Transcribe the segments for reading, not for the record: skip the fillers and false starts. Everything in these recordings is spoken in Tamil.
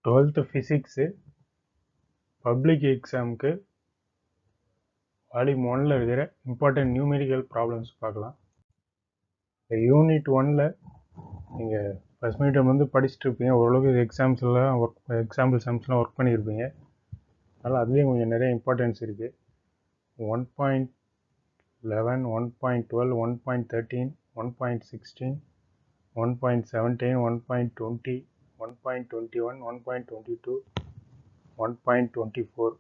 12th ஃபிசிக்ஸு பப்ளிக் எக்ஸாமுக்கு வால்யூம் 1ல் இருக்கிற இம்பார்ட்டன்ட் நியூமெரிக்கல் ப்ராப்ளம்ஸ் பார்க்கலாம். இந்த யூனிட் 1ல் நீங்கள் ஃபஸ்ட் மீடியம் வந்து படிச்சுட்டு இருப்பீங்க. ஓரளவுக்கு எக்ஸாம்பிள் சம்ஸ்லாம் ஒர்க் பண்ணியிருப்பீங்க. அதனால் அதுலேயும் கொஞ்சம் நிறைய இம்பார்ட்டன்ஸ் இருக்குது. 1.11, 1.12, 1.13, 1.16, 1.17, 1.20, 1.21, 1.22, 1.24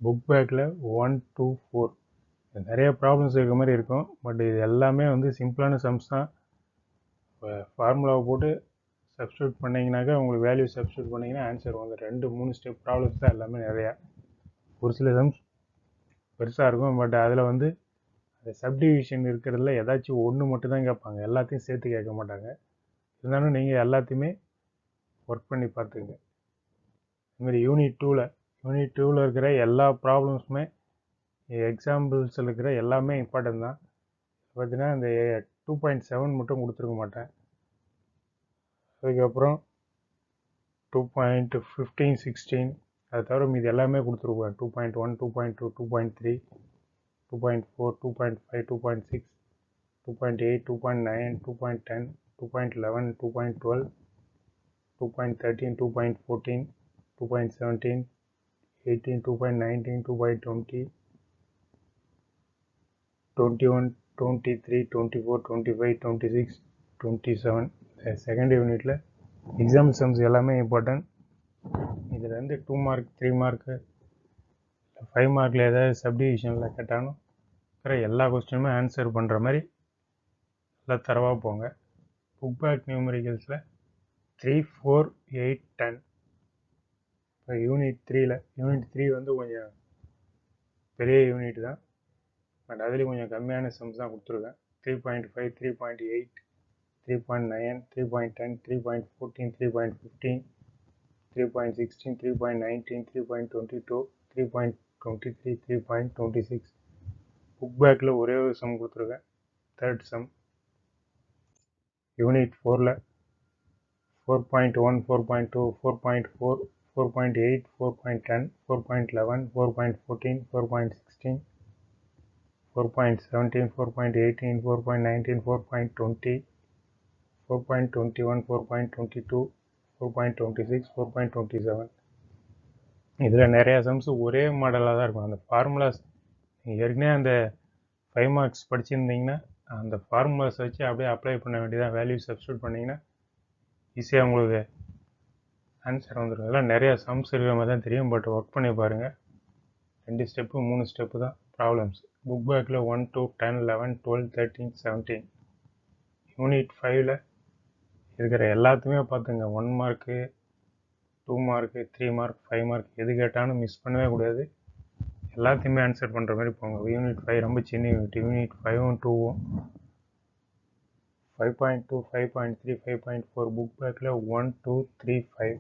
புக் பேக்கில் 1 to 4 நிறைய ப்ராப்ளம்ஸ் இருக்கிற மாதிரி இருக்கும். பட் இது எல்லாமே வந்து சிம்பிளான சம்ஸ் தான். ஃபார்முலாவை போட்டு சப்ஸ்டியூட் பண்ணிங்கனாக்கா உங்களுக்கு வேல்யூ சப்ஸ்டியூட் பண்ணிங்கன்னா ஆன்சர் வந்து 2-3 ஸ்டெப் ப்ராப்ளம்ஸ் தான் எல்லாமே நிறையா. ஒரு சில சம்ஸ் பெருசாக இருக்கும். பட் அதில் வந்து அந்த சப்டிவிஷன் இருக்கிறதுல ஏதாச்சும் ஒன்று மட்டும் தான் கேட்பாங்க, எல்லாத்தையும் சேர்த்து கேட்க மாட்டாங்க. இருந்தாலும் நீங்கள் எல்லாத்தையுமே ஒர்க் பண்ணி பார்த்துங்க. இதுமாதிரி யூனிட் 2ல் இருக்கிற எல்லா ப்ராப்ளம்ஸுமே எக்ஸாம்பிள்ஸில் இருக்கிற எல்லாமே இம்பார்ட்டன்ட் தான். பார்த்தீங்கன்னா இந்த 2.7 மட்டும் கொடுத்துருக்க மாட்டேன். அதுக்கப்புறம் 2.15, 16 அதை தவிர மீது எல்லாமே கொடுத்துருப்பேன். 2.1, 2.2, 2.3, 2.4, 2.5, 2.6, 2.8, 2.9, 2.10, 2.11, 2.12, 2.13, 2.14, 2.17, 18, 2.19, 2.20, 21, 23, 24, 25, 26, 27. செகண்ட் யூனிட்டில் எக்ஸாம்பிள் சம்ஸ் எல்லாமே இம்பார்ட்டன்ட். இதில் வந்து 2 மார்க், 3 மார்க்கு, 5 மார்க்கில் ஏதாவது சப்டிவிஷனில் கேட்டாலும் இருக்கிற எல்லா கொஸ்டினுமே ஆன்சர் பண்ணுற மாதிரி நல்லா தரவாக போங்க. புக் பேக் நியூமெரிக்கல்ஸில் 3, 4, 8, 10. இப்போ யூனிட் 3 வந்து கொஞ்சம் பெரிய யூனிட் தான். பட் அதுலேயும் கொஞ்சம் கம்மியான சம்ஸ் தான் கொடுத்துருக்கேன். 3.5, 3.8, 3.9, 3.10, 3.14, 3.15, 3.16, 3.19, 3.22, 3.23, 3.26. புக் பேக்கில் ஒரே ஒரு சம் கொடுத்துருக்கேன், தேர்ட் சம். யூனிட் 4ல் 4.1, 4.2, 4.4, 4.8, 4.10, 4.11, 4.14, 4.16, 4.17, 4.18, 4.19, 4.20, 4.21, 4.22, 4.26, 4.27. இதில் நிறையா சம்ஸ் ஒரே மாடலாக தான் இருக்கும். அந்த ஃபார்முலாஸ் நீங்கள் ஏற்கனவே அந்த 5 மார்க்ஸ் படிச்சிருந்தீங்கன்னா அந்த ஃபார்முலாஸ் வச்சு அப்படியே அப்ளை பண்ண வேண்டியதான். வேல்யூ சப்ஸ்டியூட் பண்ணிங்கன்னா ஈஸியாக உங்களுக்கு ஆன்சர் வந்துடும். இதெல்லாம் நிறையா சம்ஸ் இருக்கிற மாதிரி தான் தெரியும். பட் ஒர்க் பண்ணி பாருங்கள். 2 ஸ்டெப்பு 3 ஸ்டெப்பு தான் ப்ராப்ளம்ஸ். புக் பேக்கில் 1 to 10, 11, 12, 13, 17. யூனிட் 5ல் இருக்கிற எல்லாத்தையுமே பார்த்துங்க. 1 மார்க்கு, 2 மார்க்கு, 3 மார்க், 5 மார்க் எது கேட்டாலும் மிஸ் பண்ணவே கூடாது. எல்லாத்தையுமே ஆன்சர் பண்ணுற மாதிரி போங்க. யூனிட் 5 ரொம்ப சின்ன யூனிட். யூனிட் 5ம் 2ம் 5.2, 5.3, 5.4 புக் பேக்கில் 1, 2, 3, 5.